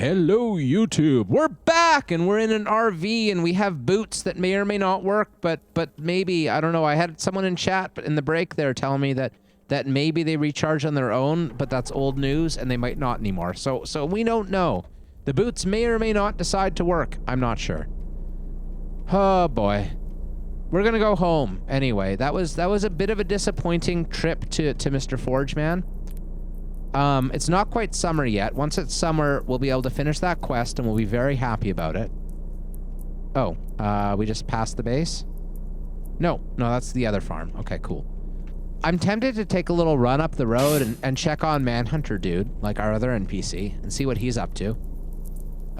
Hello, YouTube. We're back, and we're in an RV, and we have boots that may or may not work, but maybe, I don't know. I had someone in chat but in the break there telling me that maybe they recharge on their own, but that's old news, and they might not anymore. So we don't know. The boots may or may not decide to work. I'm not sure. Oh, boy. We're gonna go home. Anyway, that was a bit of a disappointing trip to Mr. Forge Man. It's not quite summer yet. Once it's summer, we'll be able to finish that quest, and we'll be very happy about it. Oh, we just passed the base? No, that's the other farm. Okay, cool. I'm tempted to take a little run up the road and check on Manhunter Dude, like our other NPC, and see what he's up to.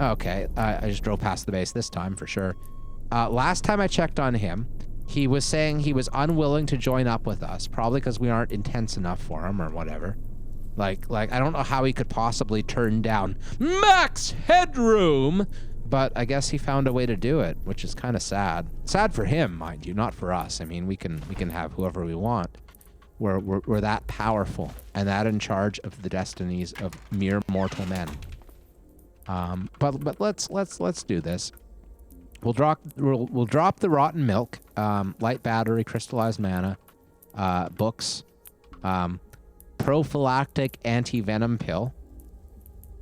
Okay, I just drove past the base this time, for sure. Last time I checked on him, he was saying he was unwilling to join up with us, probably because we aren't intense enough for him or whatever. Like, I don't know how he could possibly turn down MAX HEADROOM, but I guess he found a way to do it, which is kind of sad. Sad for him, mind you, not for us. I mean, we can have whoever we want. We're that powerful and that in charge of the destinies of mere mortal men. But let's do this. We'll drop the rotten milk, light battery, crystallized mana, books, prophylactic anti-venom pill.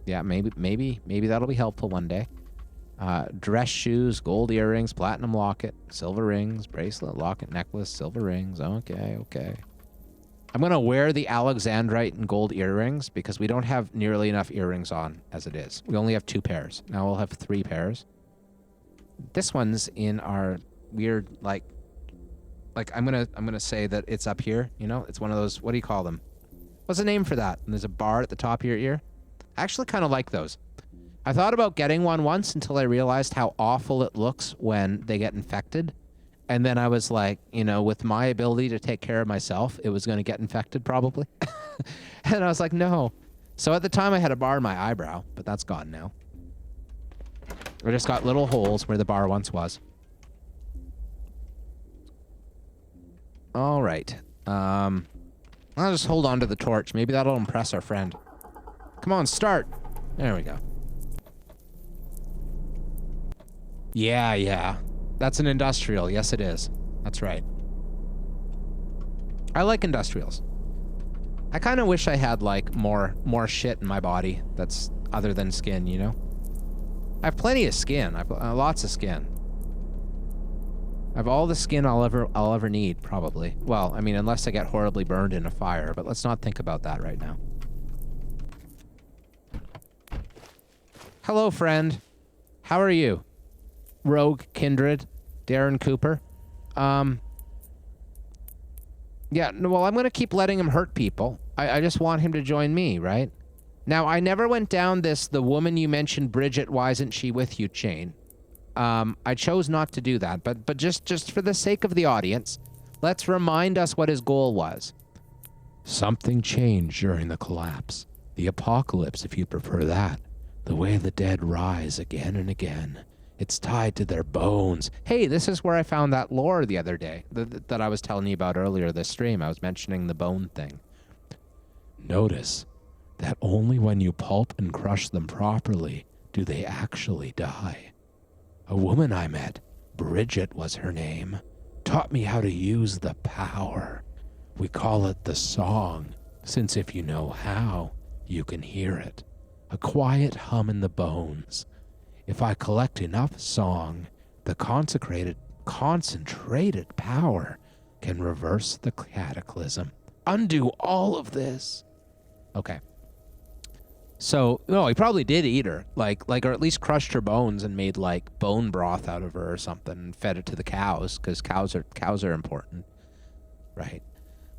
Yeah, maybe that'll be helpful one day. Dress shoes, gold earrings, platinum locket, silver rings, bracelet, locket, necklace, silver rings. Okay. I'm gonna wear the Alexandrite and gold earrings because we don't have nearly enough earrings on as it is. We only have 2 pairs. Now we'll have 3 pairs. This one's in our weird, like I'm gonna say that it's up here, you know? It's one of those, what do you call them? What's the name for that? And there's a bar at the top of your ear. I actually kind of like those. I thought about getting one once until I realized how awful it looks when they get infected. And then I was like, you know, with my ability to take care of myself, it was going to get infected probably. And I was like, no. So at the time I had a bar in my eyebrow, but that's gone now. I just got little holes where the bar once was. All right. I'll just hold on to the torch. Maybe that'll impress our friend. Come on, start. There we go. Yeah. That's an industrial. Yes, it is. That's right. I like industrials. I kind of wish I had, like, more shit in my body that's other than skin, you know? I have plenty of skin. I've lots of skin. I have all the skin I'll ever need, probably. Well, I mean, unless I get horribly burned in a fire, but let's not think about that right now. Hello, friend. How are you? Rogue Kindred, Darren Cooper. Yeah, no, well, I'm going to keep letting him hurt people. I just want him to join me, right? Now, I never went down the woman you mentioned, Bridget, why isn't she with you chain. I chose not to do that, but just for the sake of the audience, let's remind us what his goal was. Something changed during the collapse. The apocalypse, if you prefer that. The way the dead rise again and again. It's tied to their bones. Hey, this is where I found that lore the other day that I was telling you about earlier this stream. I was mentioning the bone thing. Notice that only when you pulp and crush them properly do they actually die. A woman I met, Bridget was her name, taught me how to use the power. We call it the song, since if you know how, you can hear it. A quiet hum in the bones. If I collect enough song, the concentrated power can reverse the cataclysm. Undo all of this. Okay. So, no, he probably did eat her, like, or at least crushed her bones and made, like, bone broth out of her or something and fed it to the cows, because cows are important, right?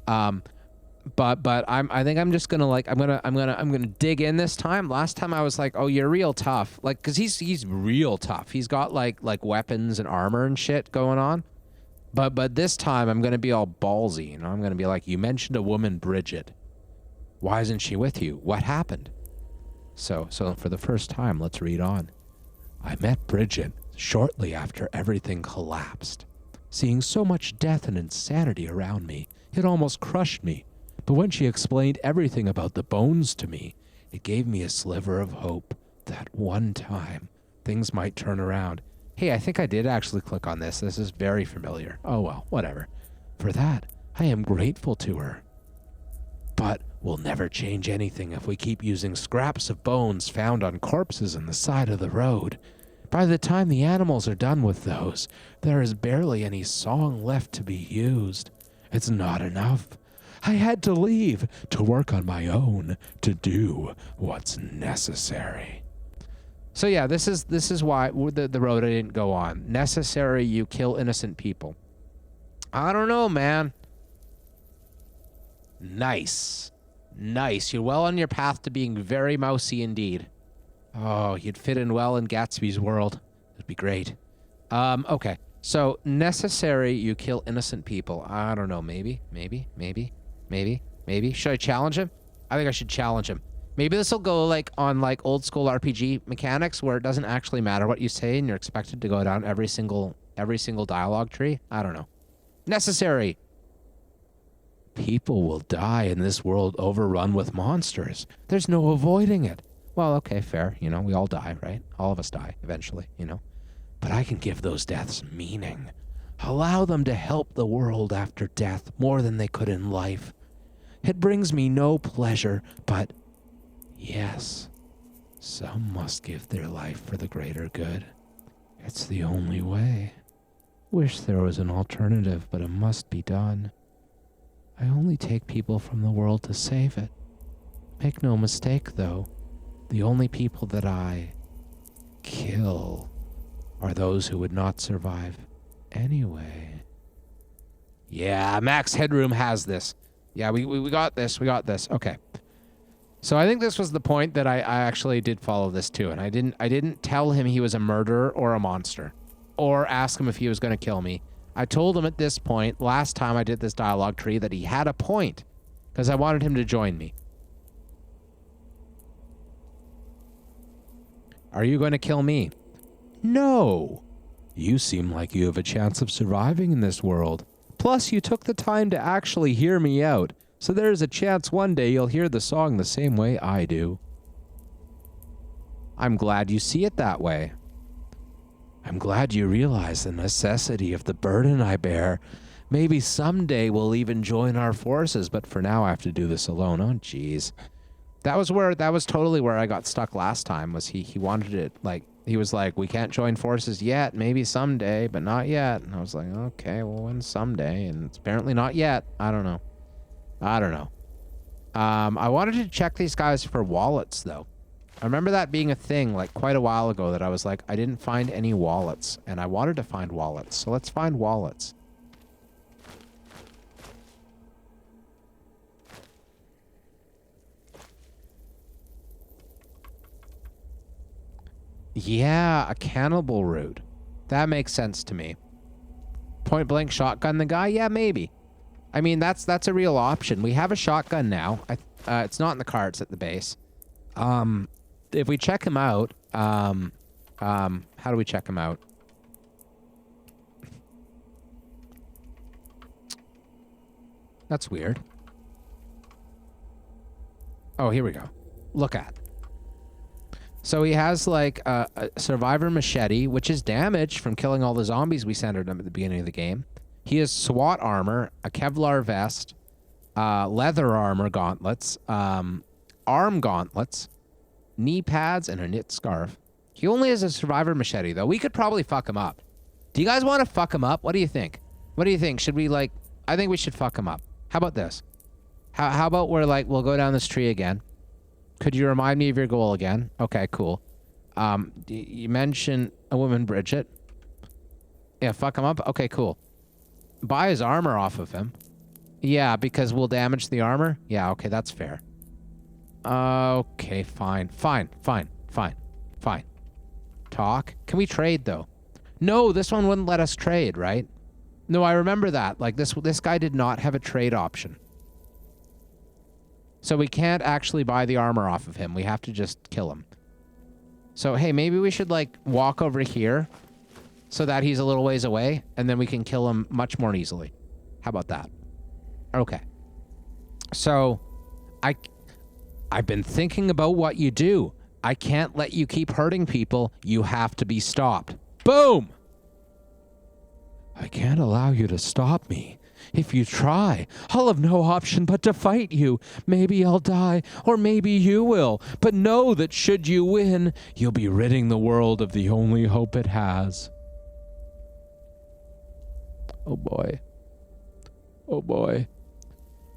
But I think I'm just gonna, like, I'm gonna dig in this time. Last time I was like, oh, you're real tough, like, because he's real tough. He's got like weapons and armor and shit going on, but this time I'm gonna be all ballsy, you know. I'm gonna be like, you mentioned a woman, Bridget. Why isn't she with you? What happened? So for the first time, let's read on. I met Bridget shortly after everything collapsed. Seeing so much death and insanity around me, it almost crushed me. But when she explained everything about the bones to me, it gave me a sliver of hope. that one time, things might turn around. Hey, I think I did actually click on this. This is very familiar. Oh well, whatever. For that, I am grateful to her. But we'll never change anything if we keep using scraps of bones found on corpses on the side of the road. By the time the animals are done with those, there is barely any song left to be used. It's not enough. I had to leave to work on my own, to do what's necessary. So yeah, this is why the road I didn't go on. Necessary, you kill innocent people. I don't know, man. Nice. Nice. You're well on your path to being very mousy indeed. Oh, you'd fit in well in Gatsby's world. It'd be great. Okay. So, necessary, you kill innocent people. I don't know, maybe. Should I challenge him? I think I should challenge him. Maybe this will go like on like old school RPG mechanics where it doesn't actually matter what you say and you're expected to go down every single dialogue tree. I don't know. Necessary. People will die in this world overrun with monsters. There's no avoiding it. Well, okay, fair. You know, we all die, right? All of us die eventually, you know. But I can give those deaths meaning. Allow them to help the world after death more than they could in life. It brings me no pleasure, but yes, some must give their life for the greater good. It's the only way. Wish there was an alternative, but it must be done. I only take people from the world to save it. Make no mistake, though. The only people that I kill are those who would not survive anyway. Yeah, Max Headroom has this. Yeah, we got this. We got this. Okay. So I think this was the point that I actually did follow this too, and I didn't tell him he was a murderer or a monster, or ask him if he was going to kill me. I told him at this point, last time I did this dialogue tree, that he had a point, because I wanted him to join me. Are you going to kill me? No. You seem like you have a chance of surviving in this world. Plus, you took the time to actually hear me out, so there's a chance one day you'll hear the song the same way I do. I'm glad you see it that way. I'm glad you realize the necessity of the burden I bear. Maybe someday we'll even join our forces, but for now I have to do this alone. Oh, jeez. That was totally where I got stuck last time, was he wanted it, like, he was like, we can't join forces yet, maybe someday, but not yet. And I was like, okay, well, when someday? And it's apparently not yet. I don't know. I wanted to check these guys for wallets, though. I remember that being a thing, like, quite a while ago, that I was like, I didn't find any wallets, and I wanted to find wallets. So let's find wallets. Yeah, a cannibal route. That makes sense to me. Point blank shotgun the guy? Yeah, maybe. I mean, that's a real option. We have a shotgun now. It's not in the car, it's at the base. If we check him out, how do we check him out? That's weird. Oh, here we go. Look at. So he has like a survivor machete, which is damaged from killing all the zombies we centered him at the beginning of the game. He has SWAT armor, a Kevlar vest, leather armor gauntlets, arm gauntlets, knee pads, and a knit scarf. He only has a survivor machete, though. We could probably fuck him up. Do you guys want to fuck him up? What do you think? What do you think? Should we, like... I think we should fuck him up. How about this? How about we're, like, we'll go down this tree again. Could you remind me of your goal again? Okay, cool. You mentioned a woman, Bridget. Yeah, fuck him up? Okay, cool. Buy his armor off of him. Yeah, because we'll damage the armor? Yeah, okay, that's fair. Okay, fine. Talk. Can we trade, though? No, this one wouldn't let us trade, right? No, I remember that. Like, this guy did not have a trade option. So we can't actually buy the armor off of him. We have to just kill him. So, hey, maybe we should, like, walk over here so that he's a little ways away, and then we can kill him much more easily. How about that? Okay. So, I've been thinking about what you do. I can't let you keep hurting people. You have to be stopped. Boom! I can't allow you to stop me. If you try, I'll have no option but to fight you. Maybe I'll die, or maybe you will. But know that should you win, you'll be ridding the world of the only hope it has. Oh boy. Oh boy.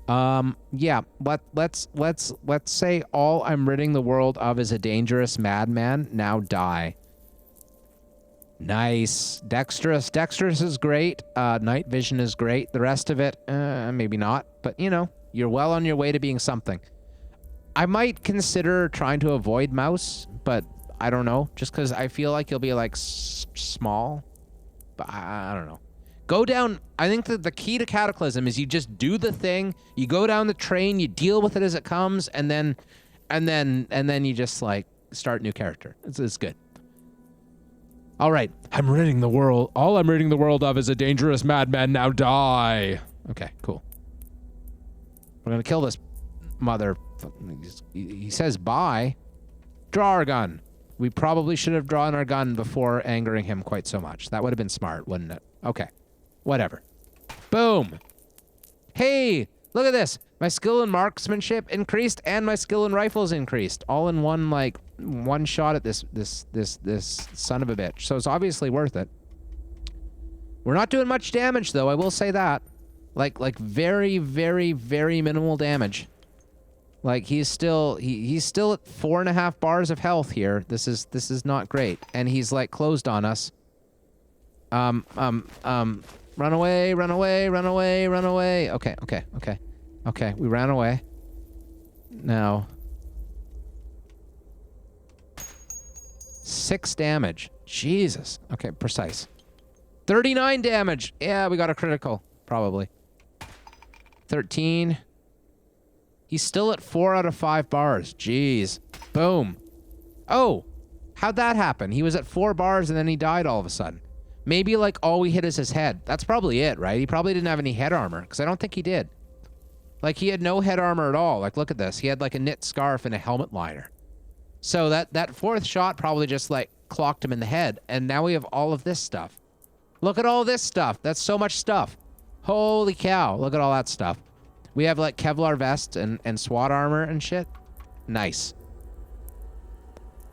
Yeah, but let's say all I'm ridding the world of is a dangerous madman. Now die. Nice. Dexterous. Dexterous is great. Night vision is great. The rest of it, maybe not. But, you know, you're well on your way to being something. I might consider trying to avoid mouse, but I don't know. Just because I feel like you'll be, like, small. But I don't know. Go down. I think that the key to Cataclysm is you just do the thing. You go down the train. You deal with it as it comes. And then you just, like, start new character. It's good. All right, I'm ridding the world. All I'm ridding the world of is a dangerous madman. Now die. Okay, cool. We're gonna kill this mother. He says bye. Draw our gun. We probably should have drawn our gun before angering him quite so much. That would have been smart, wouldn't it? Okay, whatever. Boom. Hey, look at this. My skill in marksmanship increased and my skill in rifles increased. All in one, like, one shot at this son of a bitch. So it's obviously worth it. We're not doing much damage, though. I will say that. Like very, very, very minimal damage. Like, he's still at 4.5 bars of health here. This is not great. And he's, like, closed on us. Run away, run away, run away, run away. Okay. Okay, we ran away. Now. 6 damage. Jesus. Okay, precise. 39 damage. Yeah, we got a critical. Probably. 13. He's still at 4 out of 5 bars. Jeez. Boom. Oh, how'd that happen? He was at 4 bars and then he died all of a sudden. Maybe, like, all we hit is his head. That's probably it, right? He probably didn't have any head armor, because I don't think he did. Like, he had no head armor at all. Like, look at this. He had, like, a knit scarf and a helmet liner. So that 4th shot probably just, like, clocked him in the head. And now we have all of this stuff. Look at all this stuff. That's so much stuff. Holy cow. Look at all that stuff. We have, like, Kevlar vest and SWAT armor and shit. Nice.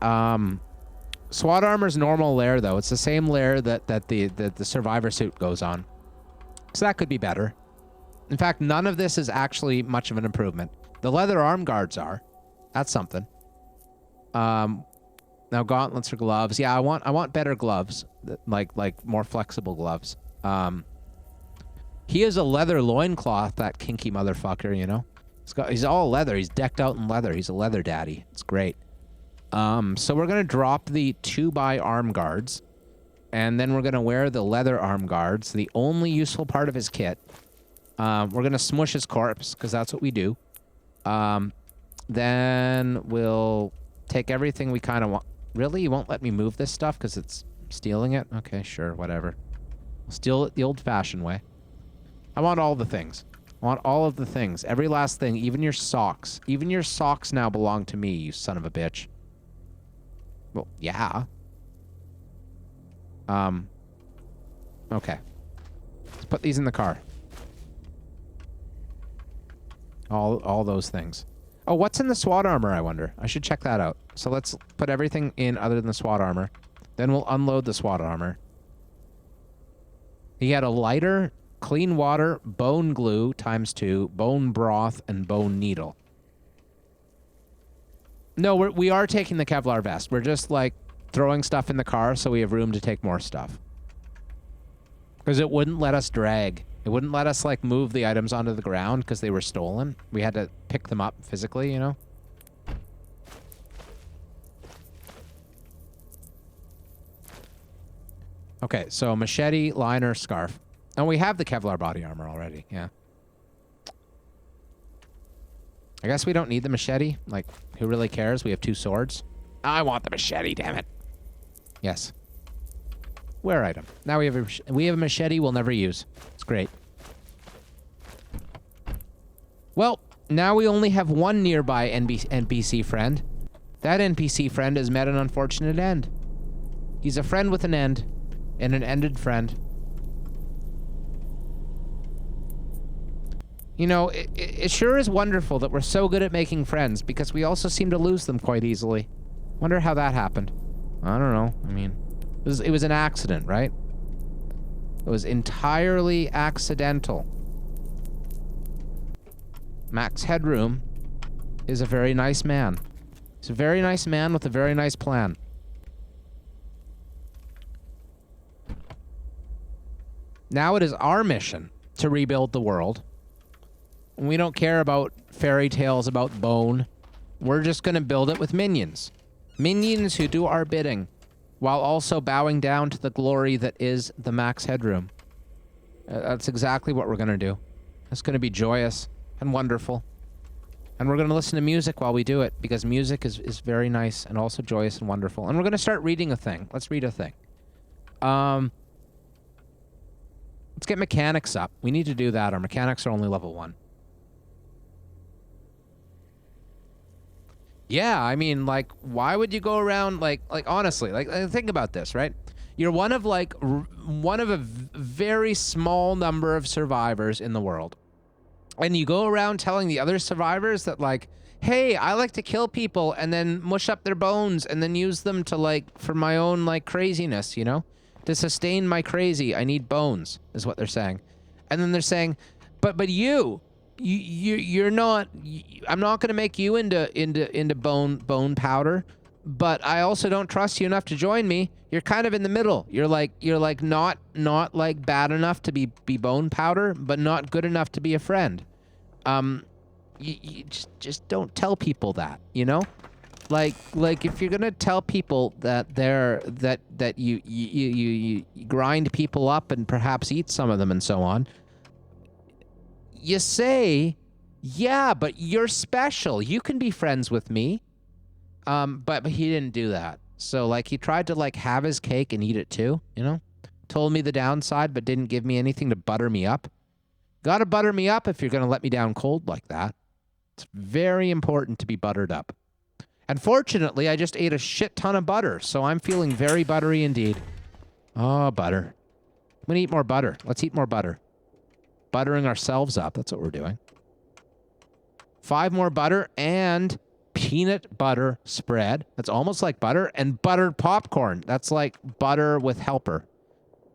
SWAT armor's normal layer, though. It's the same layer that the survivor suit goes on. So that could be better. In fact, none of this is actually much of an improvement. The leather arm guards are. That's something. Now gauntlets or gloves. Yeah, I want better gloves. Like more flexible gloves. He has a leather loincloth, that kinky motherfucker, you know? He's all leather. He's decked out in leather. He's a leather daddy. It's great. So we're gonna drop the 2x arm guards, and then we're gonna wear the leather arm guards, the only useful part of his kit. We're gonna smush his corpse, because that's what we do. Then we'll take everything we kind of want. Really? You won't let me move this stuff because it's stealing it? Okay, sure, whatever. We'll steal it the old-fashioned way. I want all the things. I want all of the things. Every last thing, even your socks. Even your socks now belong to me, you son of a bitch. Well, yeah. Okay. Let's put these in the car. All those things. Oh, what's in the SWAT armor, I wonder? I should check that out. So let's put everything in other than the SWAT armor. Then we'll unload the SWAT armor. He had a lighter, clean water, bone glue ×2, bone broth, and bone needle. No, we are taking the Kevlar vest. We're just, like, throwing stuff in the car so we have room to take more stuff. Because it wouldn't let us drag. It wouldn't let us, like, move the items onto the ground because they were stolen. We had to pick them up physically, you know? Okay, so machete, liner, scarf. And we have the Kevlar body armor already, yeah. I guess we don't need the machete. Like, who really cares? We have 2 swords. I want the machete, damn it. Yes. Wear item. Now we have a machete we'll never use. It's great. Well, now we only have one nearby NPC friend. That NPC friend has met an unfortunate end. He's a friend with an end, and an ended friend. You know, it sure is wonderful that we're so good at making friends, because we also seem to lose them quite easily. Wonder how that happened. I don't know. I mean, it was an accident, right? It was entirely accidental. Max Headroom is a very nice man. He's a very nice man with a very nice plan. Now it is our mission to rebuild the world. And we don't care about fairy tales about bone. We're just going to build it with minions. Minions who do our bidding, while also bowing down to the glory that is the Max Headroom. That's exactly what we're going to do. It's going to be joyous and wonderful. And we're going to listen to music while we do it, because music is very nice and also joyous and wonderful. And we're going to start reading a thing. Let's read a thing. Let's get mechanics up. We need to do that. Our mechanics are only level 1. Yeah, I mean, like, why would you go around, like honestly, like, think about this, right? You're one of a very small number of survivors in the world. And you go around telling the other survivors that, like, hey, I like to kill people and then mush up their bones and then use them to, like, for my own, like, craziness, you know? To sustain my crazy, I need bones, is what they're saying. And then they're saying, but you're not, I'm not going to make you into bone powder, but I also don't trust you enough to join me. You're kind of in the middle. You're like not like bad enough to be bone powder, but not good enough to be a friend. You just don't tell people that, you know? Like if you're gonna tell people that that you grind people up and perhaps eat some of them and so on, you say, yeah, but you're special. You can be friends with me. But he didn't do that. So, like, he tried to, like, have his cake and eat it too, you know? Told me the downside, but didn't give me anything to butter me up. Gotta butter me up if you're gonna let me down cold like that. It's very important to be buttered up. And fortunately, I just ate a shit ton of butter, so I'm feeling very buttery indeed. Oh, butter. I'm gonna eat more butter. Let's eat more butter. Buttering ourselves up, that's what we're doing. 5 more butter and peanut butter spread. That's almost like butter. And buttered popcorn. That's like butter with helper.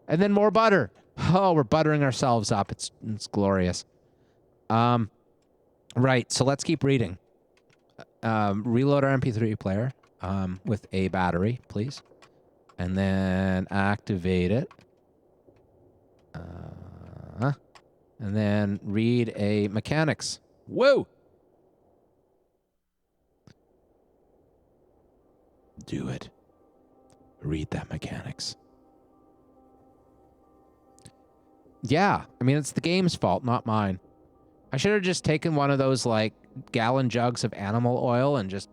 And then more butter. Oh, we're buttering ourselves up. It's glorious. Right, so let's keep reading. Reload our MP3 player with a battery, please. And then activate it. And then read a mechanics. Whoa! Do it. Read that mechanics. Yeah, I mean, it's the game's fault, not mine. I should have just taken one of those, like, gallon jugs of animal oil and just...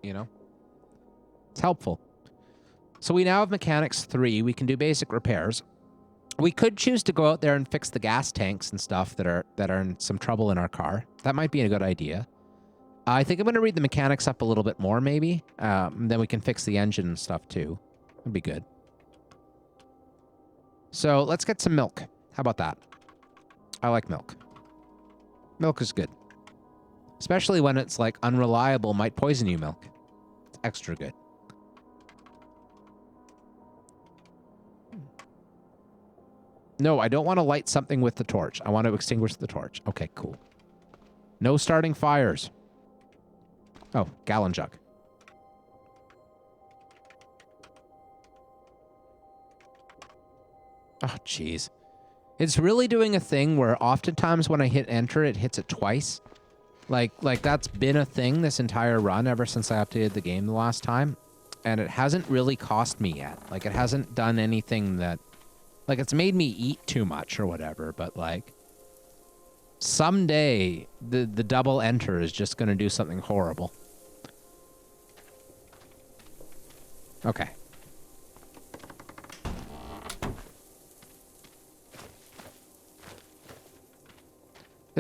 You know? It's helpful. So we now have mechanics 3. We can do basic repairs. We could choose to go out there and fix the gas tanks and stuff that are in some trouble in our car. That might be a good idea. I think I'm going to read the mechanics up a little bit more, maybe. Then we can fix the engine and stuff, too. That'd be good. So, let's get some milk. How about that? I like milk. Milk is good. Especially when it's, like, unreliable, might poison you milk. It's extra good. No, I don't want to light something with the torch. I want to extinguish the torch. Okay, cool. No starting fires. Oh, gallon jug. Oh, jeez. It's really doing a thing where oftentimes when I hit enter, it hits it twice. Like that's been a thing this entire run ever since I updated the game the last time. And it hasn't really cost me yet. Like, it hasn't done anything that... Like, it's made me eat too much or whatever, but, like... Someday, the double enter is just gonna do something horrible. Okay.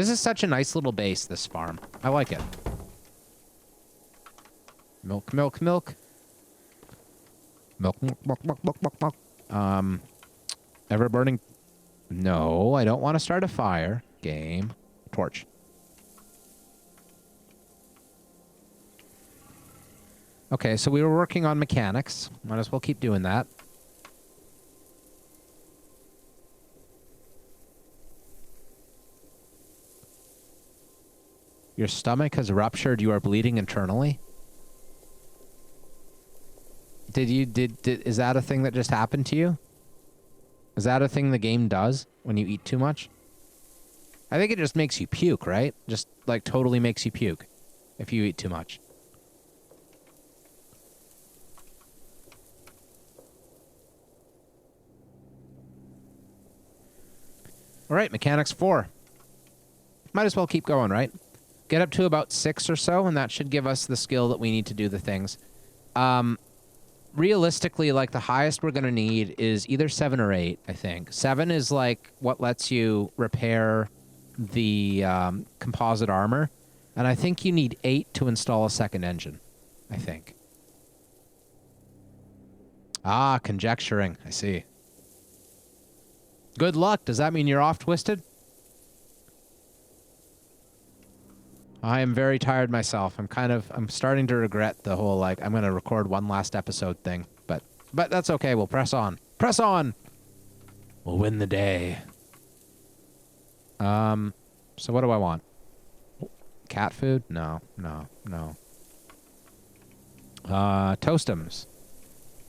This is such a nice little base, this farm. I like it. Milk, milk, milk. Milk, milk, milk, milk, milk, milk, milk. Ever burning? No, I don't want to start a fire. Game. Torch. Okay, so we were working on mechanics. Might as well keep doing that. Your stomach has ruptured. You are bleeding internally. Is that a thing that just happened to you? Is that a thing the game does when you eat too much? I think it just makes you puke, right? Just, like, totally makes you puke if you eat too much. All right, mechanics 4. Might as well keep going, right? Get up to about 6 or so, and that should give us the skill that we need to do the things. Realistically, like, the highest we're going to need is either 7 or 8, I think. 7 is, like, what lets you repair the composite armor. And I think you need 8 to install a second engine, I think. Ah, conjecturing. I see. Good luck. Does that mean you're off twisted? I am very tired myself. I'm starting to regret the whole, like, I'm going to record one last episode thing. But that's okay. We'll press on. Press on! We'll win the day. So what do I want? Cat food? No, no, no. Toastums.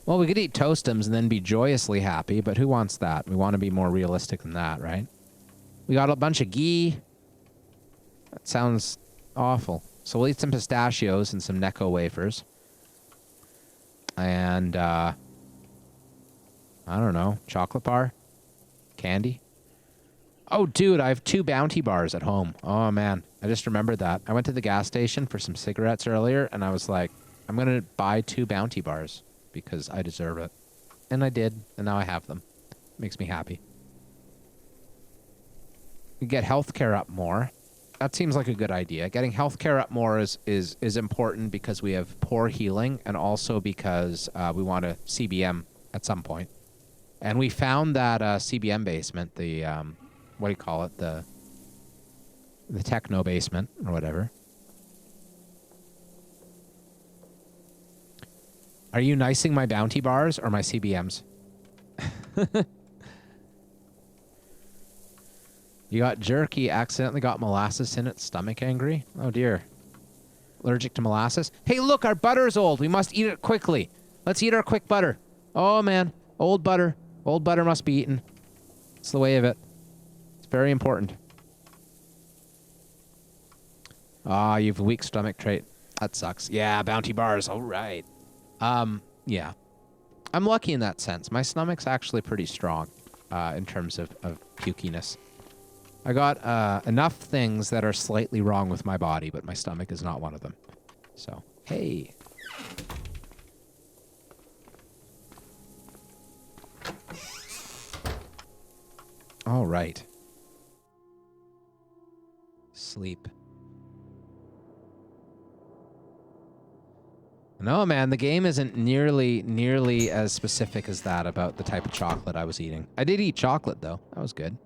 Well, we could eat toastums and then be joyously happy, but who wants that? We want to be more realistic than that, right? We got a bunch of ghee. That sounds awful. So we'll eat some pistachios and some Necco wafers. And, I don't know, chocolate bar? Candy? Oh, dude, I have 2 bounty bars at home. Oh, man. I just remembered that. I went to the gas station for some cigarettes earlier, and I was like, I'm going to buy 2 bounty bars because I deserve it. And I did, and now I have them. Makes me happy. We get healthcare up more. That seems like a good idea. Getting healthcare up more is important because we have poor healing and also because we want a CBM at some point. And we found that CBM basement, the, what do you call it? The techno basement or whatever. Are you nicing my bounty bars or my CBMs? You got jerky, accidentally got molasses in it, stomach angry? Oh dear. Allergic to molasses? Hey look, our butter's old. We must eat it quickly. Let's eat our quick butter. Oh man, old butter. Old butter must be eaten. It's the way of it. It's very important. Ah, you've a weak stomach trait. That sucks. Yeah, bounty bars. All right. Yeah. I'm lucky in that sense. My stomach's actually pretty strong in terms of pukiness. I got enough things that are slightly wrong with my body, but my stomach is not one of them. So, hey. All right. Sleep. No, man, the game isn't nearly as specific as that about the type of chocolate I was eating. I did eat chocolate, though. That was good.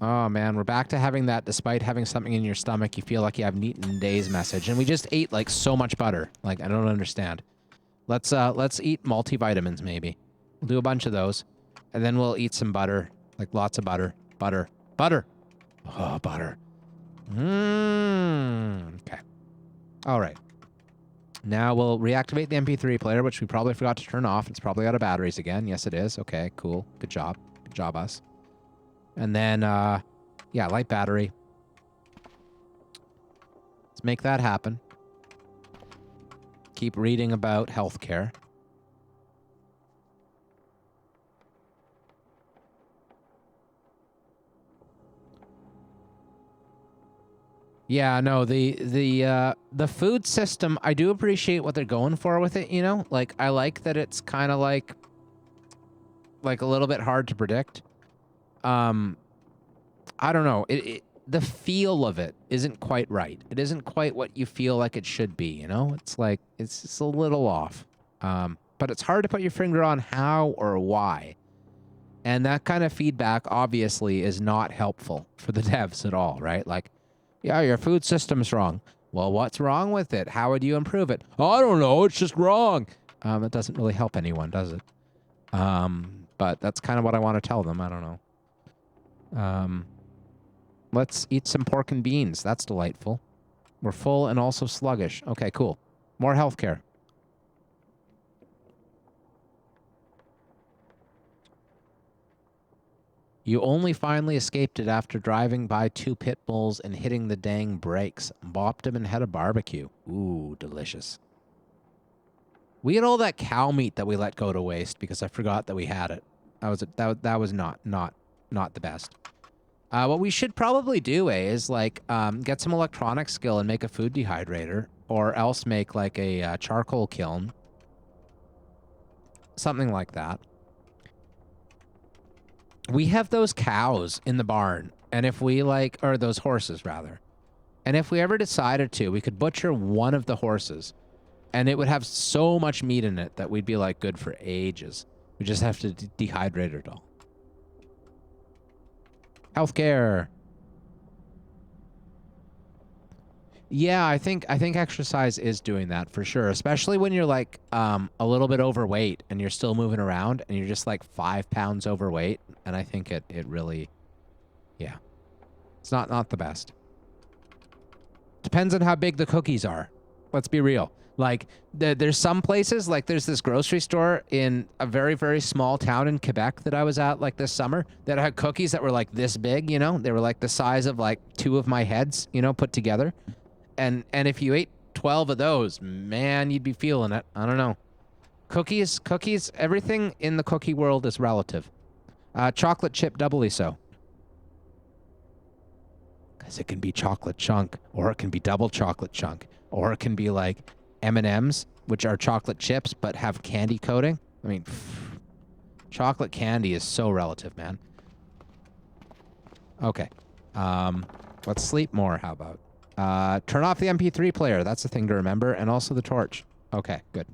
Oh, man, we're back to having that despite having something in your stomach, you feel like you haven't eaten in days message. And we just ate, like, so much butter. Like, I don't understand. Let's eat multivitamins, maybe. We'll do a bunch of those. And then we'll eat some butter. Like, lots of butter. Butter. Butter! Oh, butter. Okay. All right. Now we'll reactivate the MP3 player, which we probably forgot to turn off. It's probably out of batteries again. Yes, it is. Okay, cool. Good job. Good job, us. And then, yeah, light battery. Let's make that happen. Keep reading about healthcare. Yeah, no, the food system, I do appreciate what they're going for with it, you know? Like, I like that it's kind of like like a little bit hard to predict. I don't know. The feel of it isn't quite right. It isn't quite what you feel like it should be, you know? It's like, it's just a little off. But it's hard to put your finger on how or why. And that kind of feedback, obviously, is not helpful for the devs at all, right? Like, yeah, your food system's wrong. Well, what's wrong with it? How would you improve it? Oh, I don't know. It's just wrong. It doesn't really help anyone, does it? But that's kind of what I want to tell them. I don't know. Let's eat some pork and beans. That's delightful. We're full and also sluggish. Okay, cool. More healthcare. You only finally escaped it after driving by 2 pit bulls and hitting the dang brakes. Bopped them and had a barbecue. Ooh, delicious. We had all that cow meat that we let go to waste because I forgot that we had it. That was not the best. What we should probably do, is like get some electronic skill and make a food dehydrator, or else make like a charcoal kiln. Something like that. We have those cows in the barn, and if we like, or those horses rather, and if we ever decided to, we could butcher one of the horses, and it would have so much meat in it that we'd be like good for ages. We just have to dehydrate it all. Healthcare. Yeah, I think exercise is doing that for sure, especially when you're like a little bit overweight and you're still moving around and you're just like 5 pounds overweight, and I think it really, yeah, it's not the best. Depends on how big the cookies are. Let's be real. Like there's some places, like there's this grocery store in a very, very small town in Quebec that I was at like this summer that had cookies that were like this big, you know, they were like the size of like 2 of my heads, you know, put together. And if you ate 12 of those, man, you'd be feeling it. I don't know. Cookies, everything in the cookie world is relative. Chocolate chip doubly so. Because it can be chocolate chunk, or it can be double chocolate chunk, or it can be like M&Ms, which are chocolate chips but have candy coating. I mean, chocolate candy is so relative, man. Okay. Let's sleep more, how about? Turn off the MP3 player. That's the thing to remember. And also the torch. Okay, good.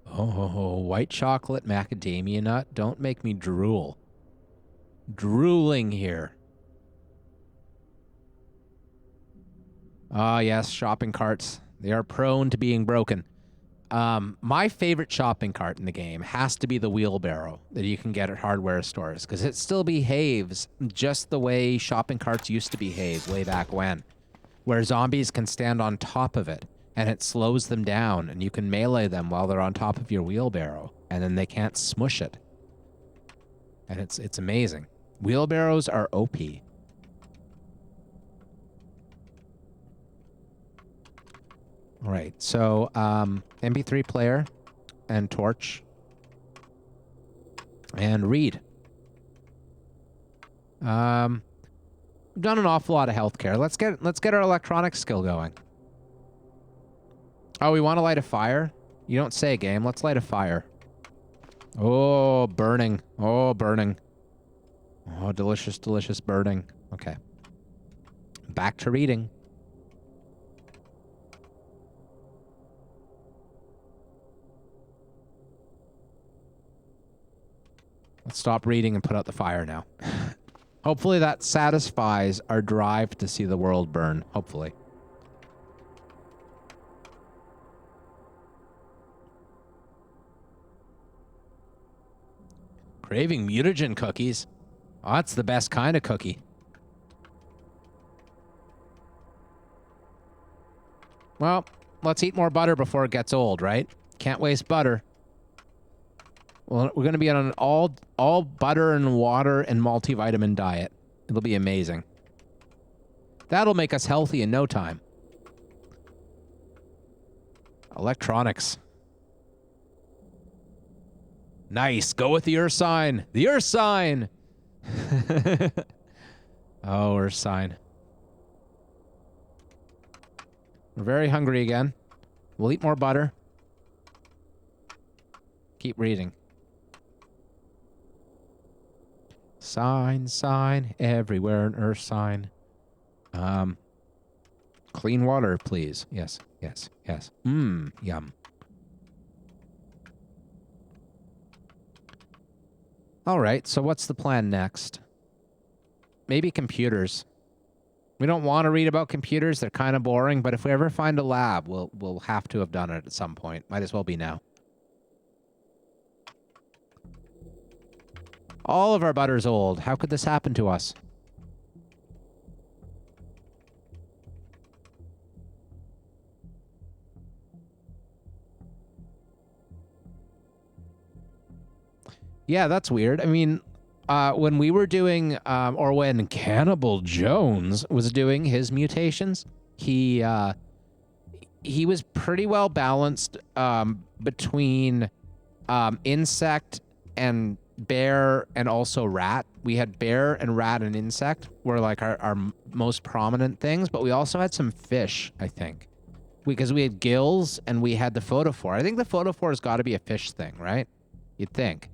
Oh, white chocolate macadamia nut. Don't make me drool. Drooling here. Ah, yes, shopping carts. They are prone to being broken. My favorite shopping cart in the game has to be the wheelbarrow that you can get at hardware stores, because it still behaves just the way shopping carts used to behave way back when, where zombies can stand on top of it and it slows them down and you can melee them while they're on top of your wheelbarrow and then they can't smush it. And it's amazing. Wheelbarrows are OP. All right, so MP3 player and torch and read. We've done an awful lot of healthcare. Let's get our electronic skill going. Oh, we want to light a fire? You don't say, game. Let's light a fire. Oh, burning. Oh, burning. Oh, delicious, delicious burning. Okay. Back to reading. Let's stop reading and put out the fire now. Hopefully that satisfies our drive to see the world burn. Hopefully. Craving mutagen cookies. Oh, that's the best kind of cookie. Well, let's eat more butter before it gets old, right? Can't waste butter. Well, we're going to be on an all butter and water and multivitamin diet. It'll be amazing. That'll make us healthy in no time. Electronics. Nice. Go with the Earth sign. The Earth sign. Oh, Earth sign. We're very hungry again. We'll eat more butter. Keep reading. Sign, sign, everywhere an earth sign. Clean water, please. Yes, yes, yes. Mmm, yum. All right, so what's the plan next? Maybe computers. We don't want to read about computers. They're kind of boring, but if we ever find a lab, we'll have to have done it at some point. Might as well be now. All of our butter's old. How could this happen to us? Yeah, that's weird. I mean, when we were doing, or when Cannibal Jones was doing his mutations, he was pretty well balanced between insect and bear and also rat. We had bear and rat and insect were like our most prominent things, but we also had some fish, I think. Because we had gills and we had the photophore. I think the photophore has got to be a fish thing, right? You'd think.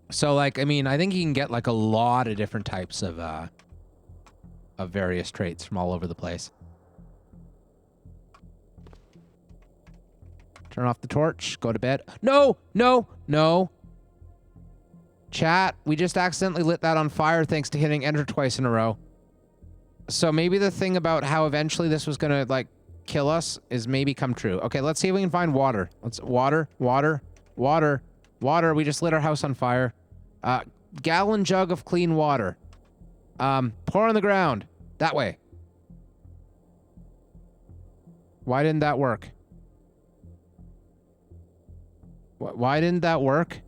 So, like, I mean, I think you can get, like, a lot of different types of various traits from all over the place. Turn off the torch. Go to bed. No! No! No! Chat, we just accidentally lit that on fire thanks to hitting enter twice in a row. So maybe the thing about how eventually this was gonna, like, kill us is maybe come true. Okay, let's see if we can find water. Water. We just lit our house on fire. Gallon jug of clean water. Pour on the ground. That way. Why didn't that work? Why didn't that work?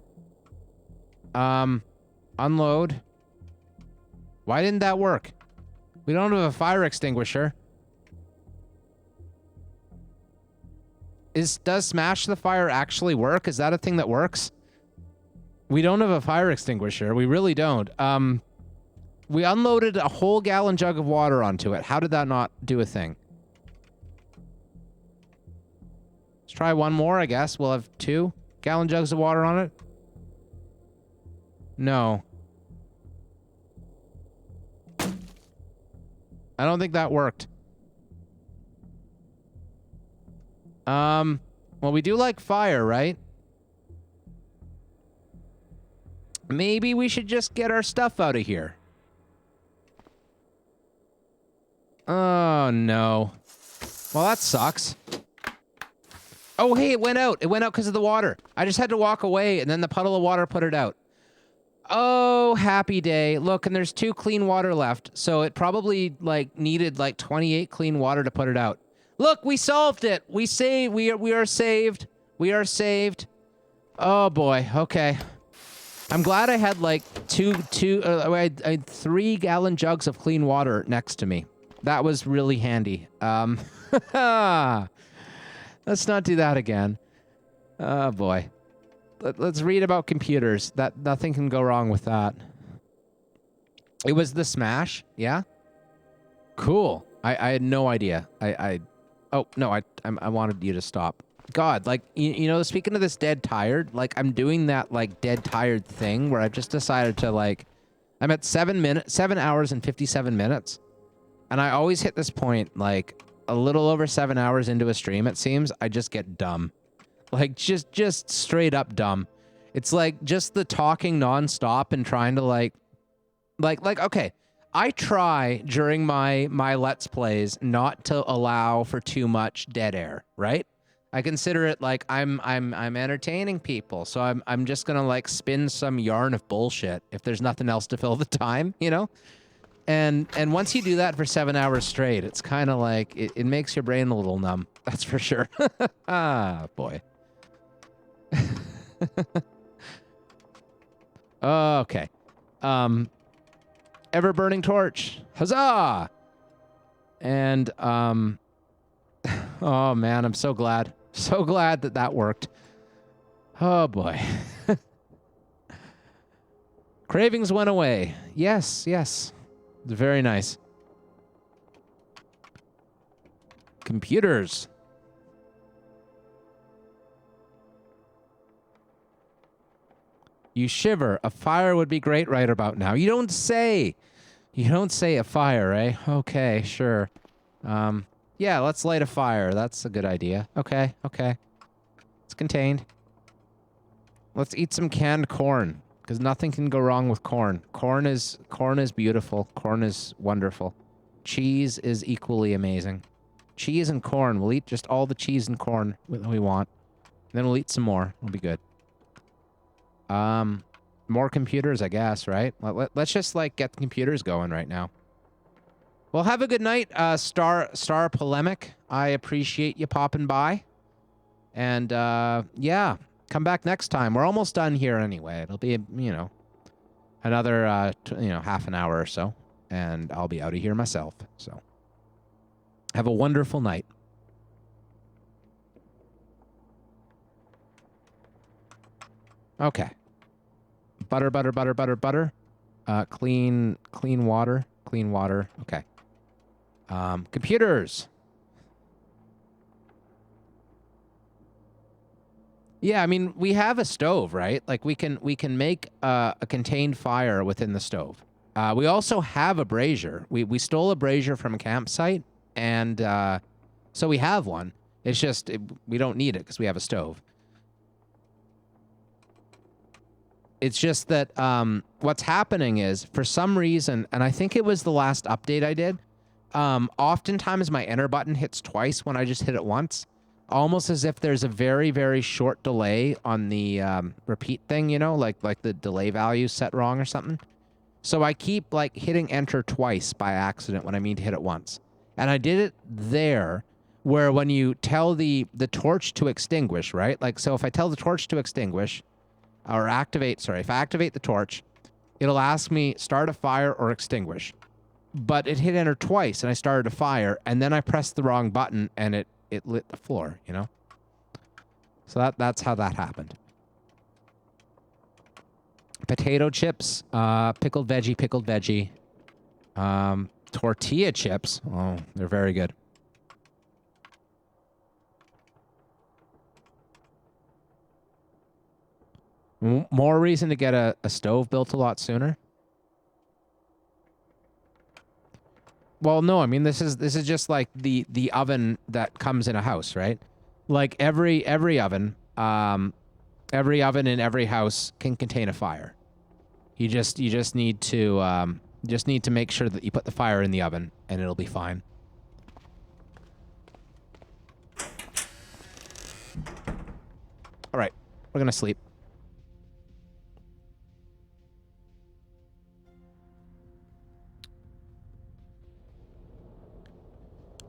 Unload. Why didn't that work? We don't have a fire extinguisher. Does smash the fire actually work? Is that a thing that works? We don't have a fire extinguisher. We really don't. We unloaded a whole gallon jug of water onto it. How did that not do a thing? Let's try one more, I guess. We'll have 2 gallon jugs of water on it. No. I don't think that worked. Well, we do like fire, right? Maybe we should just get our stuff out of here. Oh, no. Well, that sucks. Oh, hey, it went out. It went out because of the water. I just had to walk away, and then the puddle of water put it out. Oh, happy day. Look, and there's 2 clean water left, so it probably, like, needed, like, 28 clean water to put it out. Look, we solved it. We are saved. We are saved. Oh, boy. Okay. I'm glad I had, like, I had 3 gallon jugs of clean water next to me. That was really handy. Let's not do that again. Oh, boy. Let's read about computers. Nothing can go wrong with that. It was the smash, yeah? Cool. I had no idea. Oh, no, I wanted you to stop. God, like, you know, speaking of this dead tired, like, I'm doing that, like, dead tired thing where I've just decided to, like, I'm at 7 hours and 57 minutes. And I always hit this point, like, a little over 7 hours into a stream, it seems, I just get dumb. Like, just straight up dumb. It's like, just the talking nonstop and trying to, like, okay. I try during my Let's Plays not to allow for too much dead air, right? I consider it like I'm entertaining people, so I'm just gonna like spin some yarn of bullshit if there's nothing else to fill the time, you know? And once you do that for 7 hours straight, it's kind of like it makes your brain a little numb. That's for sure. Ah, boy. Okay. Ever burning torch. Huzzah! And oh man, I'm so glad. So glad that worked. Oh boy. Cravings went away. Yes, yes. Very nice. Computers. You shiver. A fire would be great right about now. You don't say. You don't say a fire, eh? Okay, sure. Yeah, let's light a fire. That's a good idea. Okay, okay. It's contained. Let's eat some canned corn, because nothing can go wrong with corn. Corn is beautiful. Corn is wonderful. Cheese is equally amazing. Cheese and corn. We'll eat just all the cheese and corn we want. Then we'll eat some more. We'll be good. More computers, I guess, right? Let's just, like, get the computers going right now. Well, have a good night, Star Polemic. I appreciate you popping by. And, yeah, come back next time. We're almost done here anyway. It'll be, you know, another, half an hour or so. And I'll be out of here myself. So, have a wonderful night. Okay. Butter, butter, butter, butter, butter. Clean water. Clean water. Okay. Computers. Yeah, I mean, we have a stove, right? Like, we can make a contained fire within the stove. We also have a brazier. We stole a brazier from a campsite, and so we have one. It's just, we don't need it because we have a stove. It's just that what's happening is, for some reason, and I think it was the last update I did, oftentimes my enter button hits twice when I just hit it once. Almost as if there's a very, very short delay on the repeat thing, you know, like the delay value set wrong or something. So I keep, like, hitting enter twice by accident when I mean to hit it once. And I did it there, where when you tell the torch to extinguish, right? Like, so if I tell the torch to extinguish, or activate, sorry, if I activate the torch, it'll ask me start a fire or extinguish. But it hit enter twice, and I started a fire, and then I pressed the wrong button, and it lit the floor, you know? So that's how that happened. Potato chips, pickled veggie. Tortilla chips. Oh, they're very good. More reason to get a stove built a lot sooner. Well, no, I mean, this is just like the oven that comes in a house, right? Like every oven in every house can contain a fire. You just need to make sure that you put the fire in the oven, and it'll be fine. All right, we're gonna sleep.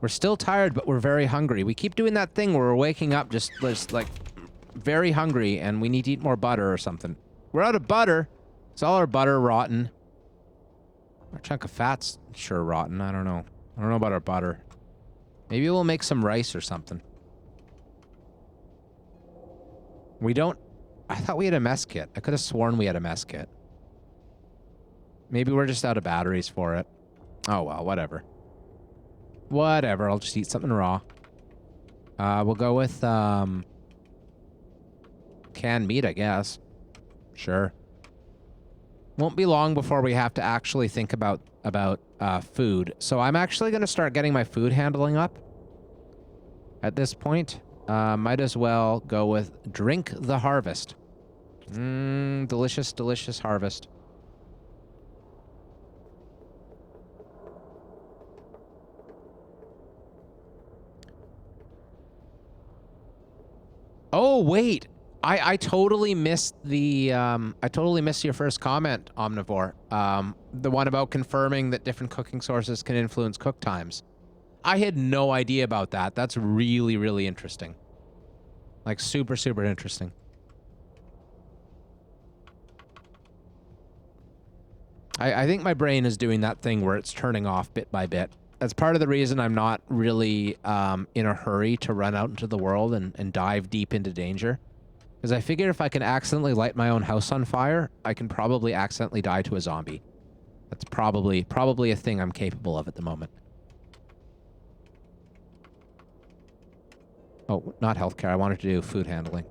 We're still tired, but we're very hungry. We keep doing that thing where we're waking up just like very hungry, and we need to eat more butter or something. We're out of butter. Is all our butter rotten? Our chunk of fat's sure rotten. I don't know. I don't know about our butter. Maybe we'll make some rice or something. We don't... I thought we had a mess kit. I could have sworn we had a mess kit. Maybe we're just out of batteries for it. Oh, well, whatever. Whatever, I'll just eat something raw. We'll go with, canned meat, I guess. Sure. Won't be long before we have to actually think about food. So I'm actually going to start getting my food handling up. At this point, might as well go with drink the harvest. Delicious, delicious harvest. Oh, wait. I totally missed the, I totally missed your first comment, Omnivore. The one about confirming that different cooking sources can influence cook times. I had no idea about that. That's really, really interesting. Like, super, super interesting. I think my brain is doing that thing where it's turning off bit by bit. That's part of the reason I'm not really in a hurry to run out into the world and dive deep into danger. Because I figure if I can accidentally light my own house on fire, I can probably accidentally die to a zombie. That's probably a thing I'm capable of at the moment. Oh, not healthcare. I wanted to do food handling.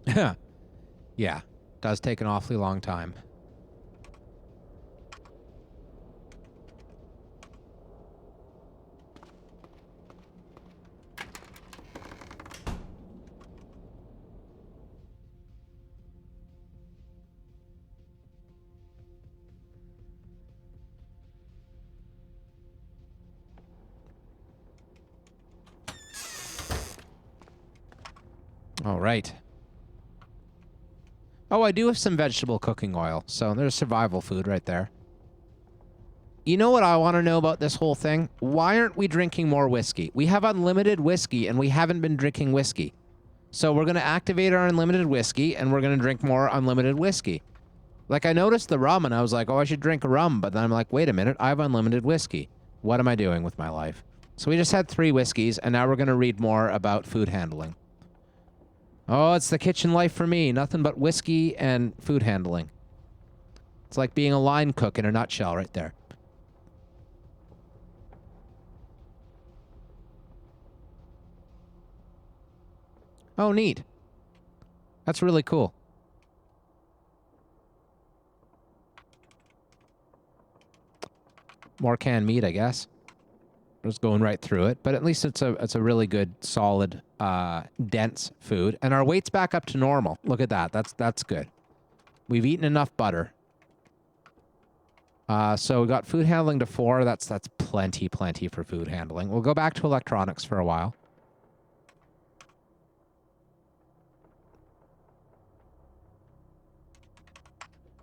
Yeah. Yeah. Does take an awfully long time. All right. Oh, I do have some vegetable cooking oil, so there's survival food right there. You know what I want to know about this whole thing? Why aren't we drinking more whiskey? We have unlimited whiskey, and we haven't been drinking whiskey. So we're going to activate our unlimited whiskey, and we're going to drink more unlimited whiskey. Like, I noticed the rum, and I was like, oh, I should drink rum. But then I'm like, wait a minute, I have unlimited whiskey. What am I doing with my life? So we just had 3 whiskeys, and now we're going to read more about food handling. Oh, it's the kitchen life for me. Nothing but whiskey and food handling. It's like being a line cook in a nutshell right there. Oh, neat. That's really cool. More canned meat, I guess. Just going right through it, but at least it's a really good, solid, dense food. And our weight's back up to normal. Look at that. That's good. We've eaten enough butter. So we got food handling to 4. That's plenty for food handling. We'll go back to electronics for a while.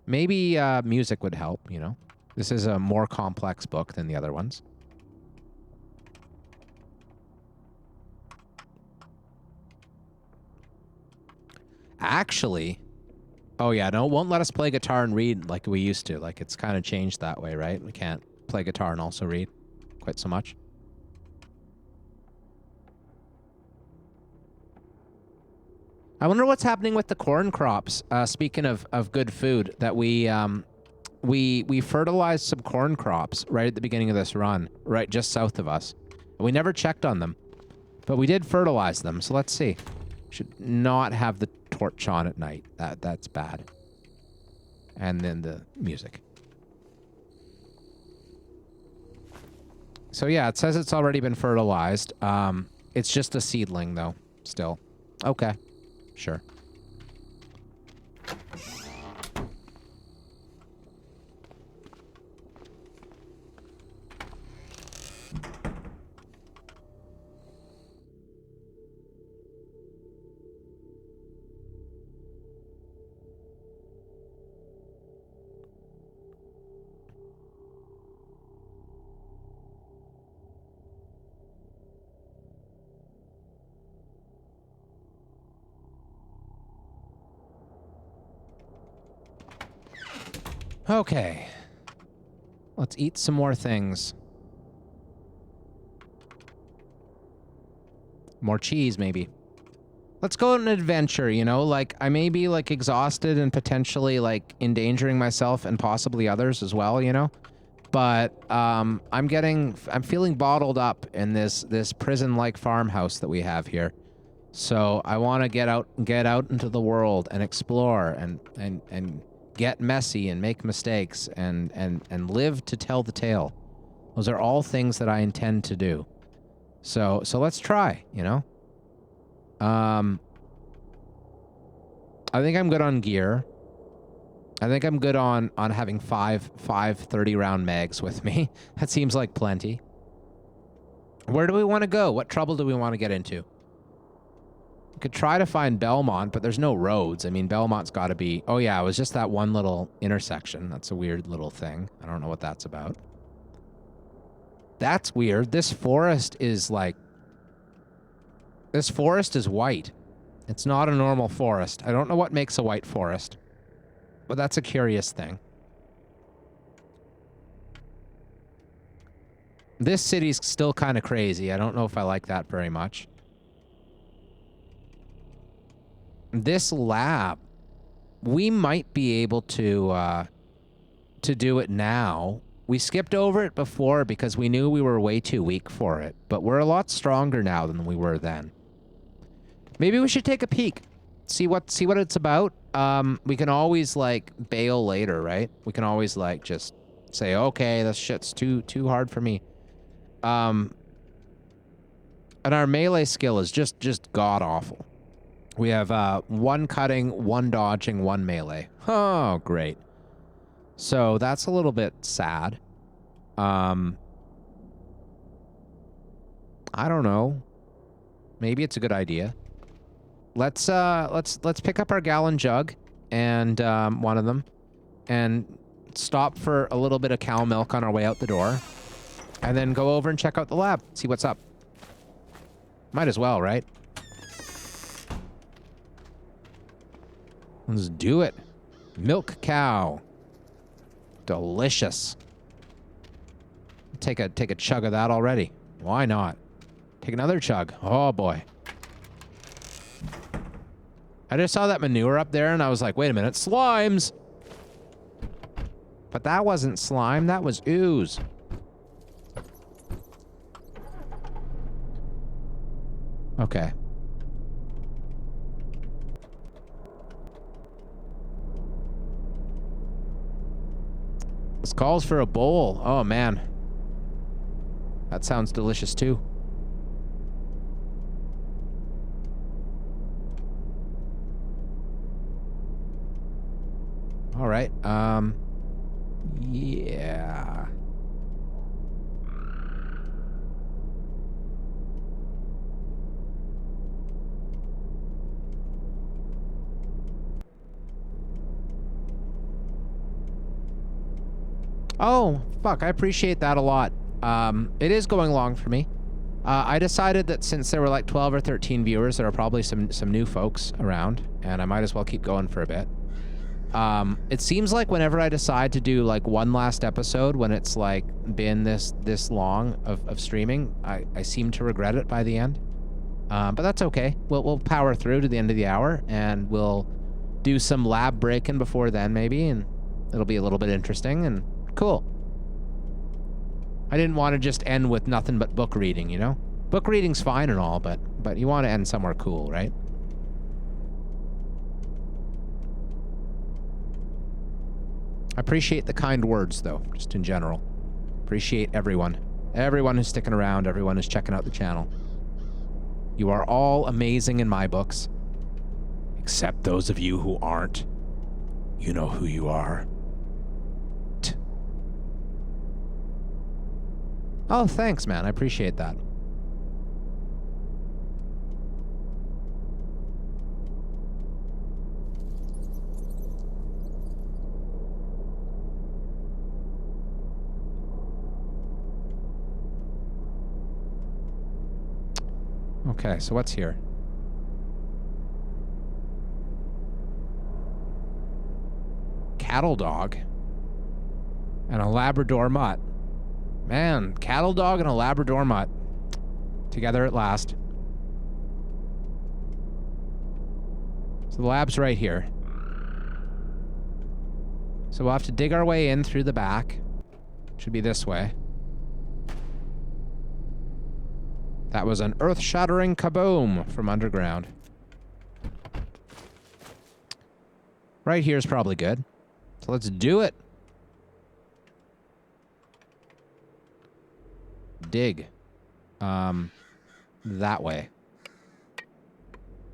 Maybe music would help, you know. This is a more complex book than the other ones. Actually, oh yeah, no, it won't let us play guitar and read like we used to. Like, it's kind of changed that way, right? We can't play guitar and also read quite so much. I wonder what's happening with the corn crops. Speaking of good food, that we fertilized some corn crops right at the beginning of this run, right just south of us. We never checked on them, but we did fertilize them. So let's see. Should not have the torch on at night. That's bad. And then the music. So yeah, it says it's already been fertilized. It's just a seedling though, still. Okay, sure. Okay. Let's eat some more things. More cheese, maybe. Let's go on an adventure, you know? Like, I may be, like, exhausted and potentially, like, endangering myself and possibly others as well, you know? But, I'm feeling bottled up in this prison-like farmhouse that we have here. So I want to get out into the world and explore and get messy and make mistakes and live to tell the tale. Those are all things that I intend to do. So let's try, you know? I think I'm good on gear. I think I'm good on having five 30-round mags with me. That seems like plenty. Where do we want to go? What trouble do we want to get into? We could try to find Belmont, but there's no roads. I mean, Belmont's got to be... Oh, yeah, it was just that one little intersection. That's a weird little thing. I don't know what that's about. That's weird. This forest is like... This forest is white. It's not a normal forest. I don't know what makes a white forest, but that's a curious thing. This city's still kind of crazy. I don't know if I like that very much. This lab, we might be able to do it now We skipped over it before because we knew we were way too weak for it, but we're a lot stronger now than we were then. Maybe we should take a peek, see what it's about. We can always like bail later, right? We can always like just say, okay, this shit's too hard for me. And our melee skill is just god awful. We have 1 cutting, 1 dodging, 1 melee. Oh, great. So that's a little bit sad. I don't know. Maybe it's a good idea. Let's pick up our gallon jug and one of them, and stop for a little bit of cow milk on our way out the door, and then go over and check out the lab, see what's up. Might as well, right? Let's do it. Milk cow. Delicious. Take a chug of that already. Why not? Take another chug. Oh boy. I just saw that manure up there and I was like, wait a minute, slimes. But that wasn't slime, that was ooze. Okay. This calls for a bowl. Oh, man. That sounds delicious, too. All right. Yeah. Oh, fuck, I appreciate that a lot. It is going long for me. I decided that since there were like 12 or 13 viewers, there are probably some new folks around, and I might as well keep going for a bit. It seems like whenever I decide to do like one last episode, when it's like been this long of streaming, I seem to regret it by the end. But that's okay. We'll power through to the end of the hour, and we'll do some lab breaking before then maybe, and it'll be a little bit interesting and cool. I didn't want to just end with nothing but book reading, you know? Book reading's fine and all, but you want to end somewhere cool, right? I appreciate the kind words, though, just in general. Appreciate everyone. Everyone who's sticking around, everyone who's checking out the channel. You are all amazing in my books. Except those of you who aren't. You know who you are. Oh, thanks, man. I appreciate that. Okay, so what's here? Cattle dog and a Labrador mutt. Man, cattle dog and a Labrador mutt. Together at last. So the lab's right here. So we'll have to dig our way in through the back. Should be this way. That was an earth-shattering kaboom from underground. Right here is probably good. So let's do it. Dig. That way.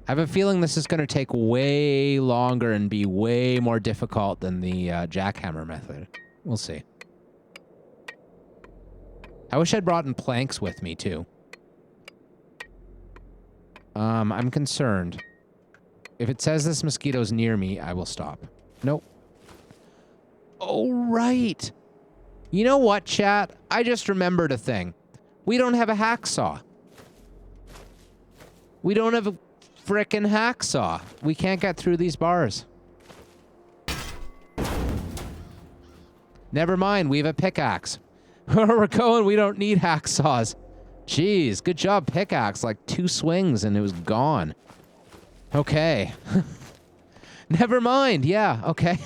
I have a feeling this is going to take way longer and be way more difficult than the jackhammer method. We'll see. I wish I'd brought in planks with me, too. I'm concerned. If it says this mosquito's near me, I will stop. Nope. Oh, right. You know what, chat? I just remembered a thing. We don't have a hacksaw. We don't have a frickin' hacksaw. We can't get through these bars. Never mind, we have a pickaxe. Where we're going, we don't need hacksaws. Jeez, good job, pickaxe. Like 2 swings and it was gone. Okay. Never mind, yeah, okay.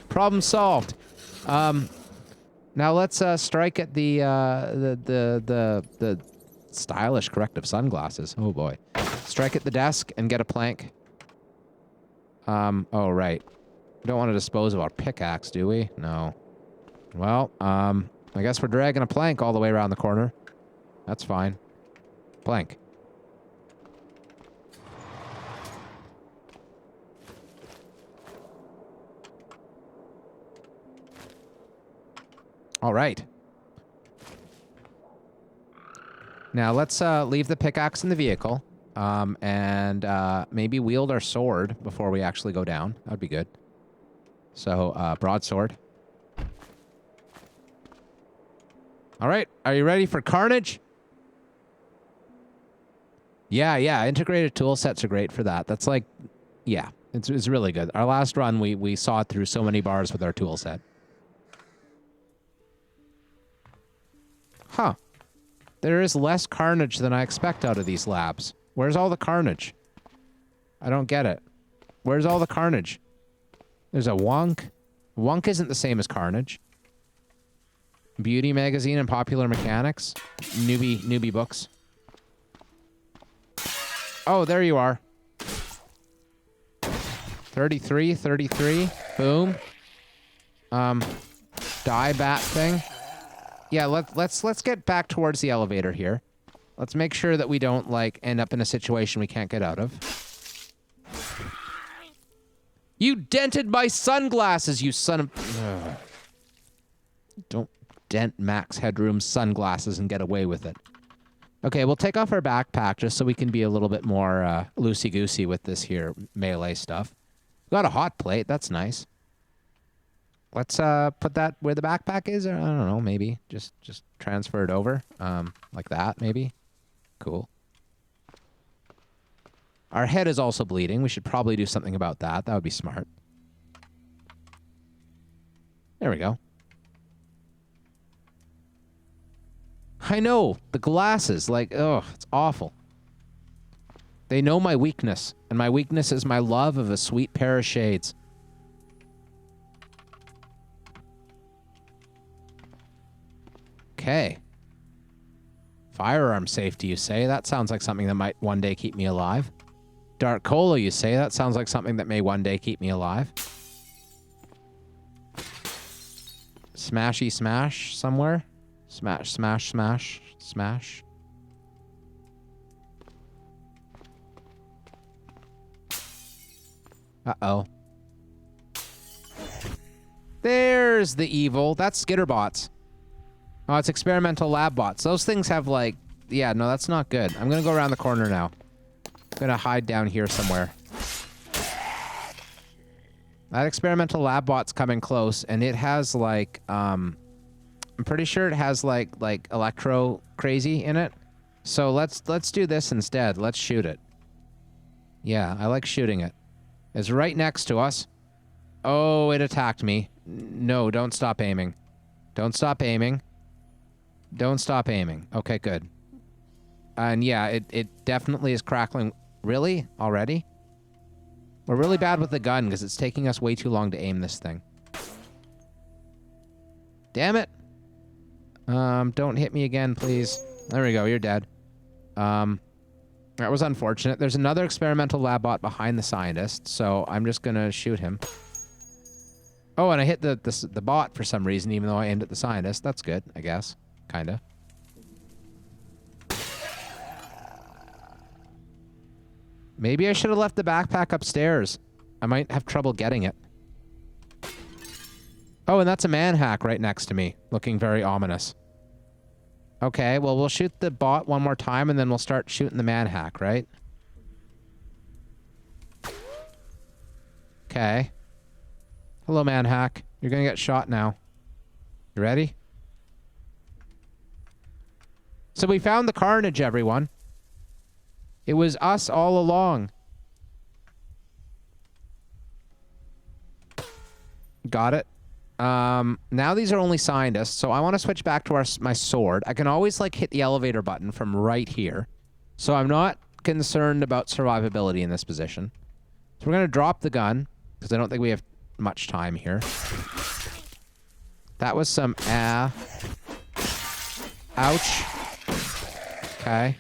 Problem solved. Now let's strike at the stylish corrective sunglasses. Oh boy. Strike at the desk and get a plank. Oh right. We don't want to dispose of our pickaxe, do we? No. Well, I guess we're dragging a plank all the way around the corner. That's fine. Plank. All right. Now let's leave the pickaxe in the vehicle, and maybe wield our sword before we actually go down. That would be good. So, broadsword. All right, are you ready for carnage? Yeah, integrated tool sets are great for that. That's like, yeah, it's really good. Our last run, we sawed through so many bars with our tool set. Huh. There is less carnage than I expect out of these labs. Where's all the carnage? I don't get it. Where's all the carnage? There's a wonk. Wonk isn't the same as carnage. Beauty magazine and popular mechanics. Newbie books. Oh, there you are. 33. Boom. Die bat thing. Yeah, let's get back towards the elevator here. Let's make sure that we don't like end up in a situation we can't get out of. You dented my sunglasses, you son of... Ugh. Don't dent Max Headroom's sunglasses and get away with it. Okay, we'll take off our backpack just so we can be a little bit more loosey-goosey with this here melee stuff. Got a hot plate, that's nice. Let's put that where the backpack is, or I don't know, maybe. Just transfer it over. Like that, maybe. Cool. Our head is also bleeding. We should probably do something about that. That would be smart. There we go. I know, the glasses, like, ugh, it's awful. They know my weakness, and my weakness is my love of a sweet pair of shades. Okay. Firearm safety, you say? That sounds like something that might one day keep me alive. Dark cola, you say? That sounds like something that may one day keep me alive. Smashy smash somewhere? Smash, smash, smash, smash. Uh-oh. There's the evil. That's skitterbots. Oh, it's experimental lab bots. Those things have like... Yeah, no, that's not good. I'm gonna go around the corner now. I'm gonna hide down here somewhere. That experimental lab bot's coming close, and it has like... I'm pretty sure it has like electro crazy in it. So let's do this instead. Let's shoot it. Yeah, I like shooting it. It's right next to us. Oh, it attacked me. No, don't stop aiming. Don't stop aiming. Don't stop aiming. Okay, good. And yeah, it definitely is crackling. Really? Already? We're really bad with the gun because it's taking us way too long to aim this thing. Damn it. Don't hit me again, please. There we go, you're dead. That was unfortunate. There's another experimental lab bot behind the scientist, so I'm just gonna shoot him. Oh, and I hit the bot for some reason, even though I aimed at the scientist. That's good, I guess. Kinda. Maybe I should have left the backpack upstairs. I might have trouble getting it. Oh, and that's a man hack right next to me, looking very ominous. Okay, well, we'll shoot the bot one more time, and then we'll start shooting the man hack, right? Okay. Hello, man hack. You're gonna get shot now. You ready? So we found the carnage, everyone. It was us all along. Got it. Now these are only scientists, so I want to switch back to my sword. I can always, like, hit the elevator button from right here. So I'm not concerned about survivability in this position. So we're going to drop the gun, because I don't think we have much time here. That was some ouch. Okay.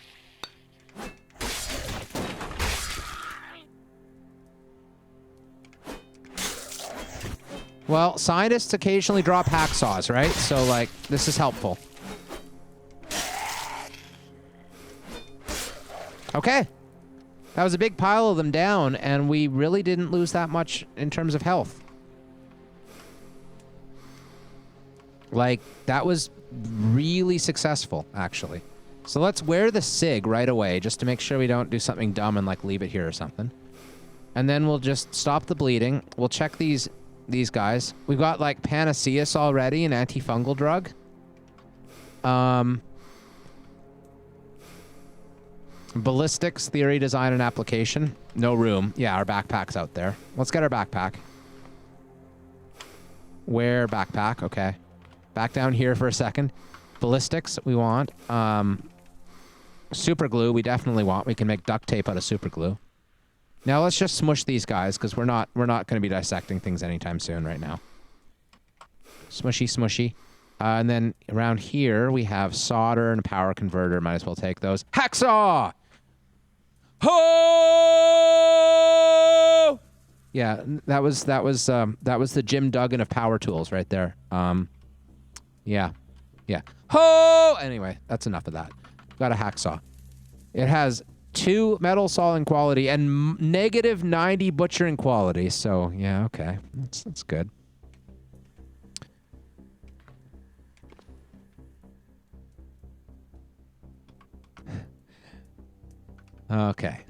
Well, scientists occasionally drop hacksaws, right? So, like, this is helpful. Okay. That was a big pile of them down, and we really didn't lose that much in terms of health. Like, that was really successful, actually. So let's wear the SIG right away, just to make sure we don't do something dumb and, like, leave it here or something. And then we'll just stop the bleeding. We'll check these guys. We've got, like, Panaceus already, an antifungal drug. Ballistics, theory, design, and application. No room. Yeah, our backpack's out there. Let's get our backpack. Where backpack? Okay. Back down here for a second. Ballistics, we want. Super glue, we definitely want. We can make duct tape out of super glue. Now let's just smush these guys, because we're not going to be dissecting things anytime soon right now. Smushy, smushy. And then around here, we have solder and a power converter. Might as well take those. Hacksaw! Ho! Yeah, that was the Jim Duggan of power tools right there. Yeah. Ho! Anyway, that's enough of that. Got a hacksaw. It has 2 metal sawing quality and negative 90 butchering quality. So yeah, okay, that's good. Okay.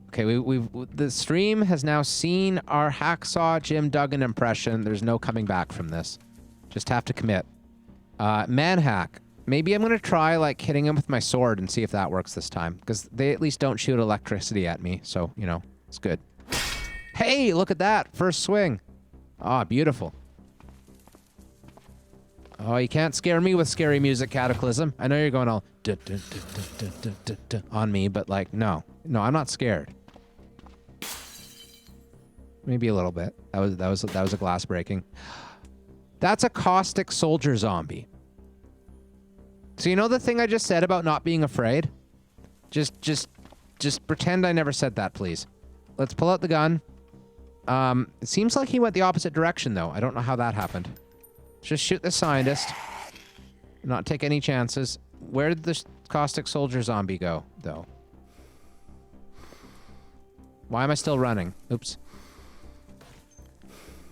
The stream has now seen our hacksaw Jim Duggan impression. There's no coming back from this. Just have to commit. Manhack. Maybe I'm gonna try like hitting him with my sword and see if that works this time, because they at least don't shoot electricity at me. So you know, it's good. Hey, look at that first swing. Ah, beautiful. Oh, you can't scare me with scary music, Cataclysm. I know you're going all on me, but like, no, I'm not scared. Maybe a little bit. That was a glass breaking. That's a caustic soldier zombie. So you know the thing I just said about not being afraid? Just pretend I never said that, please. Let's pull out the gun. It seems like he went the opposite direction, though. I don't know how that happened. Just shoot the scientist. Not take any chances. Where did the caustic soldier zombie go, though? Why am I still running? Oops.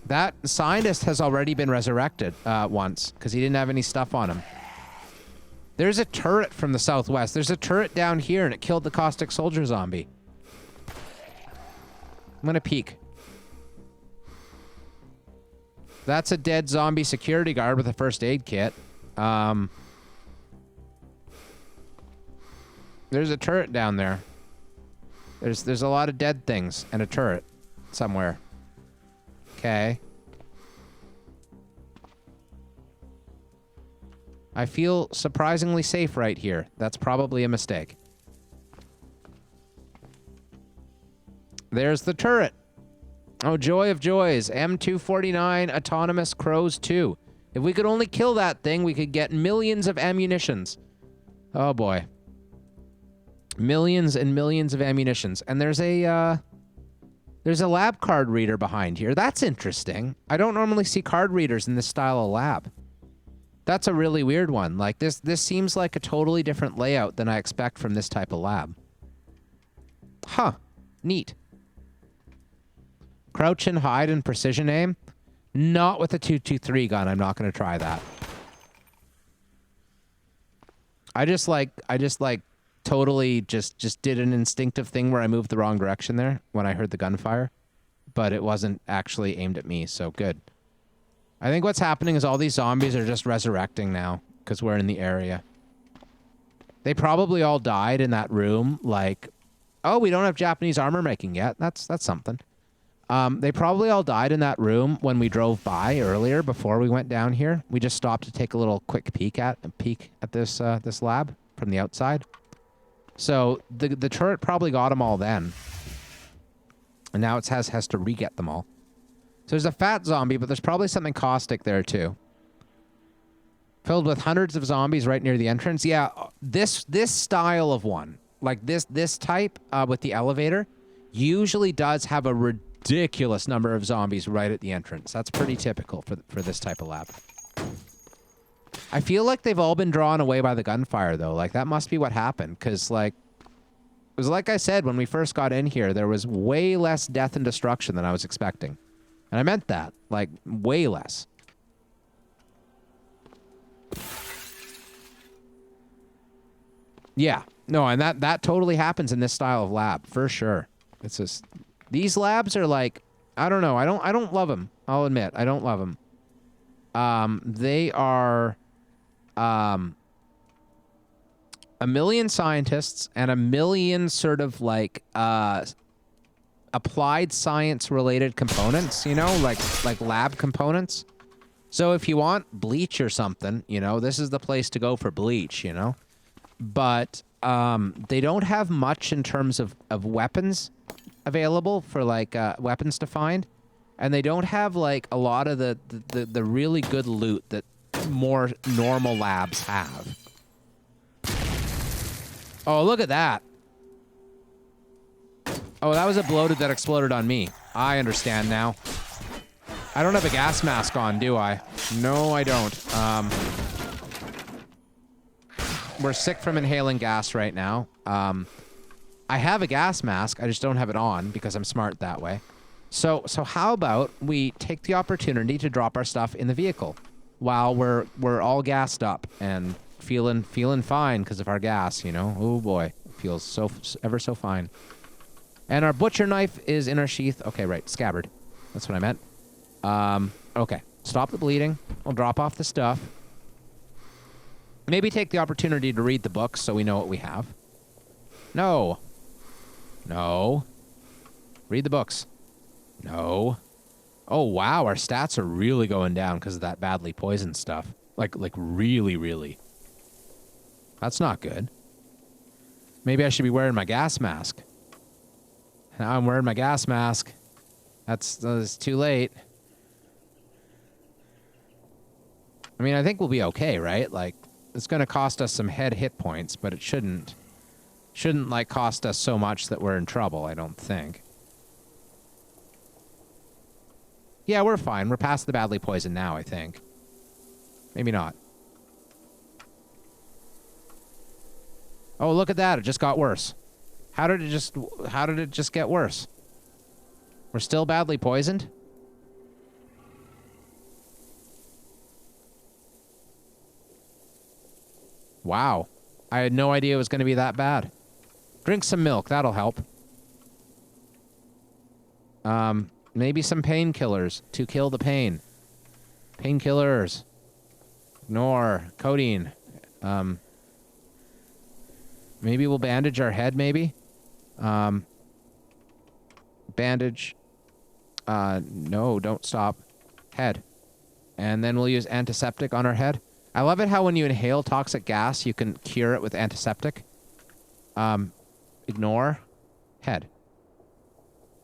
That scientist has already been resurrected once, because he didn't have any stuff on him. There's a turret from the southwest. There's a turret down here, and it killed the caustic soldier zombie. I'm gonna peek. That's a dead zombie security guard with a first aid kit. There's a turret down there. There's a lot of dead things and a turret somewhere. Okay. I feel surprisingly safe right here. That's probably a mistake. There's the turret. Oh, joy of joys. M249 Autonomous Crows 2. If we could only kill that thing, we could get millions of ammunitions. Oh, boy. Millions and millions of ammunitions. And there's a lab card reader behind here. That's interesting. I don't normally see card readers in this style of lab. That's a really weird one. Like, this seems like a totally different layout than I expect from this type of lab. Huh. Neat. Crouch and hide and precision aim. Not with a 223 gun. I'm not going to try that. I just totally just did an instinctive thing where I moved the wrong direction there when I heard the gunfire, but it wasn't actually aimed at me, so good. I think what's happening is all these zombies are just resurrecting now because we're in the area. They probably all died in that room, like, oh, we don't have Japanese armor making yet. That's something. They probably all died in that room when we drove by earlier before we went down here. We just stopped to take a little quick peek at this this lab from the outside. So the turret probably got them all then, and now it has to re-get them all. So there's a fat zombie, but there's probably something caustic there too. Filled with hundreds of zombies right near the entrance. Yeah, this style of one, like this type with the elevator, usually does have a ridiculous number of zombies right at the entrance. That's pretty typical for this type of lab. I feel like they've all been drawn away by the gunfire, though. Like, that must be what happened, because, like, it was like I said, when we first got in here, there was way less death and destruction than I was expecting. And I meant that. Like, way less. Yeah. No, and that totally happens in this style of lab, for sure. It's just... These labs are like... I don't know. I don't love them. I'll admit. I don't love them. They are... a million scientists and a million sort of like applied science related components, you know, like lab components. So if you want bleach or something, you know, this is the place to go for bleach, you know. But they don't have much in terms of weapons available for like weapons to find, and they don't have like a lot of the really good loot that more normal labs have. Oh, look at that. Oh, that was a bloated that exploded on me. I understand now. I don't have a gas mask on, do I? No, I don't. We're sick from inhaling gas right now. I have a gas mask. I just don't have it on because I'm smart that way. So how about we take the opportunity to drop our stuff in the vehicle while we're all gassed up and feeling fine because of our gas, you know? Oh boy, it feels so ever so fine. And our butcher knife is in our sheath. Okay, right, scabbard. That's what I meant. Okay, stop the bleeding. We'll drop off the stuff. Maybe take the opportunity to read the books so we know what we have. No. No. Read the books. No. Oh, wow, our stats are really going down because of that badly poisoned stuff. Like really, really. That's not good. Maybe I should be wearing my gas mask. Now I'm wearing my gas mask. That's too late. I mean, I think we'll be okay, right? Like, it's going to cost us some head hit points, but it shouldn't like cost us so much that we're in trouble, I don't think. Yeah, we're fine. We're past the badly poisoned now, I think. Maybe not. Oh, look at that. It just got worse. How did it just get worse? We're still badly poisoned? Wow. I had no idea it was going to be that bad. Drink some milk. That'll help. Maybe some painkillers to kill the pain. Painkillers. Ignore. Codeine. Maybe we'll bandage our head, maybe? Bandage. No, don't stop. Head. And then we'll use antiseptic on our head. I love it how when you inhale toxic gas, you can cure it with antiseptic. Ignore. Head.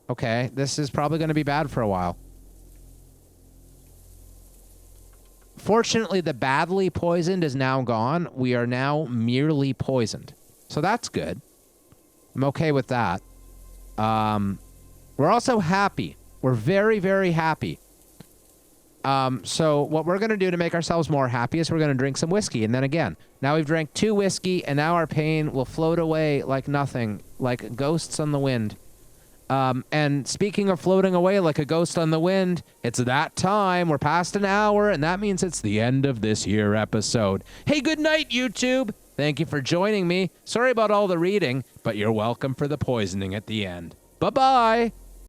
Okay, this is probably going to be bad for a while. Fortunately, the badly poisoned is now gone. We are now merely poisoned. So that's good. I'm okay with that. We're also happy. We're very, very happy. So what we're going to do to make ourselves more happy is we're going to drink some whiskey. And then again, now we've drank 2 whiskey, and now our pain will float away like nothing, like ghosts on the wind. And speaking of floating away like a ghost on the wind, it's that time. We're past an hour, and that means it's the end of this here episode. Hey, good night, YouTube. Thank you for joining me. Sorry about all the reading, but you're welcome for the poisoning at the end. Bye-bye.